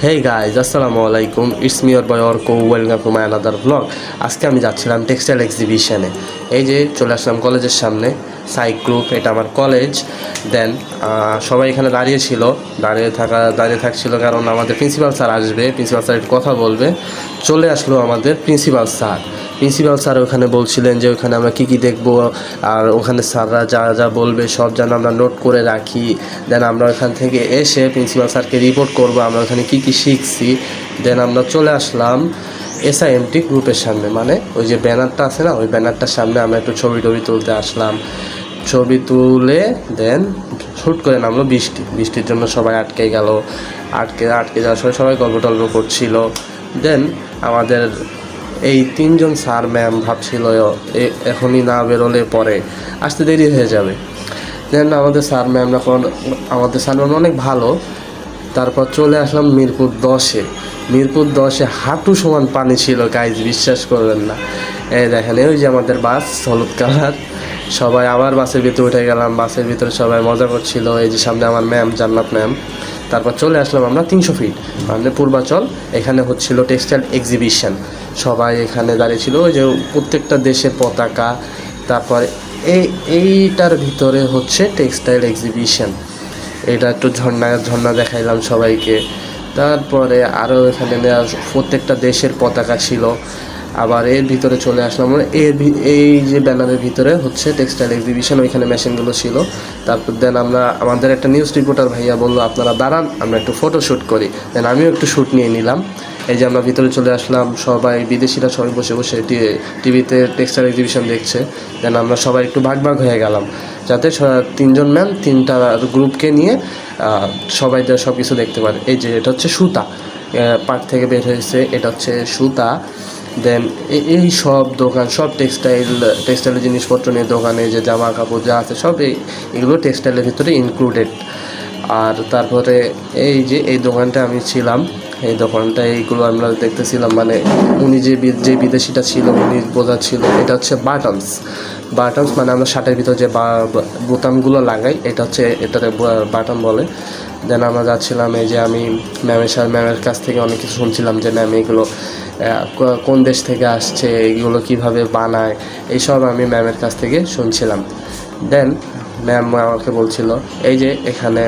হেই guys, আসসালামু আলাইকুম। It's me your boy Arko, welcome to my another blog. আজকে আমি যাচ্ছিলাম টেক্সটাইল এক্সিবিশনে। এই যে চলে আসলাম কলেজের সামনে, সাইক গ্রুপ, এটা আমার কলেজ। দেন সবাই এখানে দাঁড়িয়ে থাকছিল কারণ আমাদের প্রিন্সিপাল স্যার আসবে, প্রিন্সিপাল স্যার একটু কথা বলবে। চলে আসলো আমাদের প্রিন্সিপাল স্যার ওখানে বলছিলেন যে ওখানে আমরা কী কী দেখবো, আর ওখানে স্যাররা যা যা বলবে সব যেন আমরা নোট করে রাখি। দেন আমরা ওখান থেকে এসে প্রিন্সিপাল স্যারকে রিপোর্ট করবো আমরা ওখানে কী কী শিখছি। দেন আমরা চলে আসলাম এসআইএমটি গ্রুপের সামনে, মানে ওই যে ব্যানারটা আছে না, ওই ব্যানারটার সামনে আমরা একটু ছবি তুলতে আসলাম। ছবি তুলে দেন শ্যুট করে নামলো বৃষ্টির জন্য সবাই আটকে যাওয়ার সময় সবাই গল্প করছিল। দেন আমাদের এই তিনজন স্যার ম্যাম ভাবছিল এখনই না বেরোলে পরে আসতে দেরি হয়ে যাবে। দেন আমাদের স্যার ম্যাম অনেক ভালো। তারপর চলে আসলাম মিরপুর 10-এ হাঁটু সমান পানি ছিল গাইজ, বিশ্বাস করবেন না। এই দেখেন, ওই যে আমাদের বাস হলুদ কালার। সবাই আবার বাসের ভিতরে উঠে গেলাম, বাসের ভিতরে সবাই মজা করছিল। এই যে সামনে আমার ম্যাম, জান্নাত ম্যাম। তারপর চলে আসলাম আমরা 300 ফিট, মানে পূর্বাচল। এখানে হচ্ছিল টেক্সটাইল এক্সিবিশন। সবাই এখানে দাঁড়িয়েছিল, ওই যে প্রত্যেকটা দেশের পতাকা। তারপর এইটার ভিতরে হচ্ছে টেক্সটাইল এক্সিবিশন। এটা একটু ঝর্ণা দেখাইলাম সবাইকে। তারপরে আরও এখানে প্রত্যেকটা দেশের পতাকা ছিল। আবার এর ভিতরে চলে আসলাম আমরা, এই যে ব্যানারের ভিতরে হচ্ছে টেক্সটাইল এক্সিবিশন, ওইখানে মেশিনগুলো ছিল। তারপর দেন আমাদের একটা নিউজ রিপোর্টার ভাইয়া বললো আপনারা দাঁড়ান, আমরা একটু ফটোশ্যুট করি। দেন আমিও একটু শ্যুট নিয়ে নিলাম। এই যে আমরা ভিতরে চলে আসলাম, সবাই বিদেশিরা সবাই বসে টিভিতে টেক্সটাইল এক্সিবিশন দেখছে। দেন আমরা সবাই একটু ভাগ হয়ে গেলাম, যাতে 3জন ম্যাম 3টা গ্রুপকে নিয়ে সবাই সব কিছু দেখতে পারে। এই যে এটা হচ্ছে সুতা, পাট থেকে বের হয়েছে, এটা হচ্ছে সুতা। দেন এই সব দোকান, সব টেক্সটাইলের জিনিসপত্র নিয়ে দোকানে যে জামা কাপড় যা আছে সব এগুলো টেক্সটাইলের ভিতরে ইনক্লুডেড। আর তারপরে এই দোকানটা আমি ছিলাম, এই দোকানটা এইগুলো আমরা দেখতেছিলাম। মানে উনি যে বিদেশিটা ছিল উনি বোঝাচ্ছিল এটা হচ্ছে বাটনস, মানে আমরা শার্টের ভিতর যে বোতামগুলো লাগাই, এটাতে বাটন বলে। দেন আমরা যাচ্ছিলাম, এই যে আমি ম্যামের কাছ থেকে অনেক কিছু শুনছিলাম যে ম্যাম এগুলো কোন দেশ থেকে আসছে, এগুলো কিভাবে বানায়, এইসব আমি ম্যামের কাছ থেকে শুনছিলাম। দেন ম্যাম আমাকে বলছিল, এই যে এখানে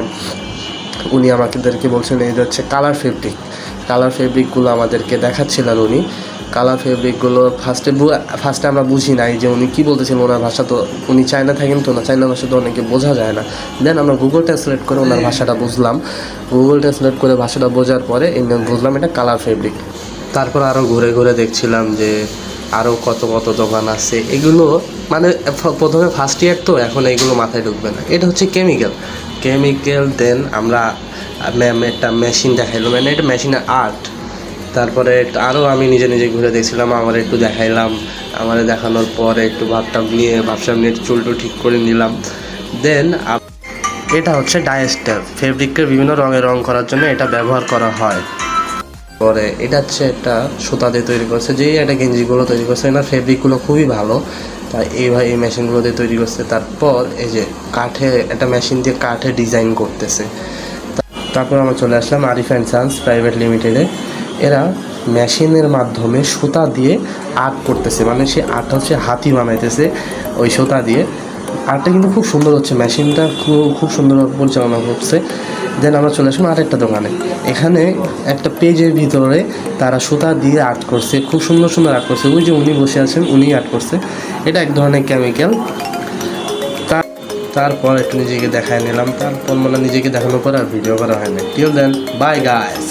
উনি আমাদেরকে বলছিলেন এই যে হচ্ছে কালার ফেব্রিকগুলো আমাদেরকে দেখাচ্ছিলেন উনি। কালার ফেব্রিকগুলো ফার্স্টে আমরা বুঝি নাই যে উনি কী বলতেছিলেন। ওনার ভাষা তো, উনি চায়না থাকেন তো না, চায়না ভাষা তো অনেকে বোঝা যায় না। দেন আমরা গুগল ট্রান্সলেট করে ওনার ভাষাটা বুঝলাম। গুগল ট্রান্সলেট করে ভাষাটা বোঝার পরে বুঝলাম এটা কালার ফেব্রিক। তারপর আরও ঘুরে দেখছিলাম যে আরও কত দোকান আছে। এগুলো মানে প্রথমে ফার্স্ট ইয়ার তো, এখন এইগুলো মাথায় ঢুকবে না। এটা হচ্ছে কেমিক্যাল। দেন আমরা ম্যাম একটা মেশিন দেখাইলো, মানে এটা মেশিনের আর্ট। তারপরে আরও আমি নিজে ঘুরে দেখছিলাম, আমার একটু দেখাইলাম। আমার দেখানোর পরে একটু ভাবসাব নিয়ে চুলটু ঠিক করে নিলাম। দেন এটা হচ্ছে ডাইস্টার, ফেব্রিকের বিভিন্ন রং করার জন্য এটা ব্যবহার করা হয়। পরে এটা হচ্ছে একটা সুতা দিয়ে তৈরি করছে, যেই একটা গেঞ্জিগুলো তৈরি করছে, এনার ফেব্রিকগুলো খুবই ভালো, তাই এই মেশিনগুলো দিয়ে তৈরি করছে। তারপর এই যে একটা মেশিন দিয়ে কাঠে ডিজাইন করতেছে। তারপর আমরা চলে আসলাম আরিফ অ্যান্ড সান্স প্রাইভেট লিমিটেডে। এরা মেশিনের মাধ্যমে সুতা দিয়ে আর্ট করতেছে, মানে সে আর্টটা হচ্ছে হাতি বানাইতেছে ওই সুতা দিয়ে। আর্টটা কিন্তু খুব সুন্দর হচ্ছে, মেশিনটা খুব সুন্দরভাবে পরিচালনা করছে। দেন আমরা চলে আসলাম আরেকটা দোকানে। এখানে একটা পেজের ভিতরে তারা সুতা দিয়ে আর্ট করছে, খুব সুন্দর আর্ট করছে। ওই যে উনি বসে আছেন, উনি আর্ট করছে। এটা এক ধরনের কেমিক্যাল। তারপর একটু নিজেকে দেখায় নিলাম। তারপর মানে নিজেকে দেখানোর পর আর ভিডিও করা হয় না। Till then, bye guys.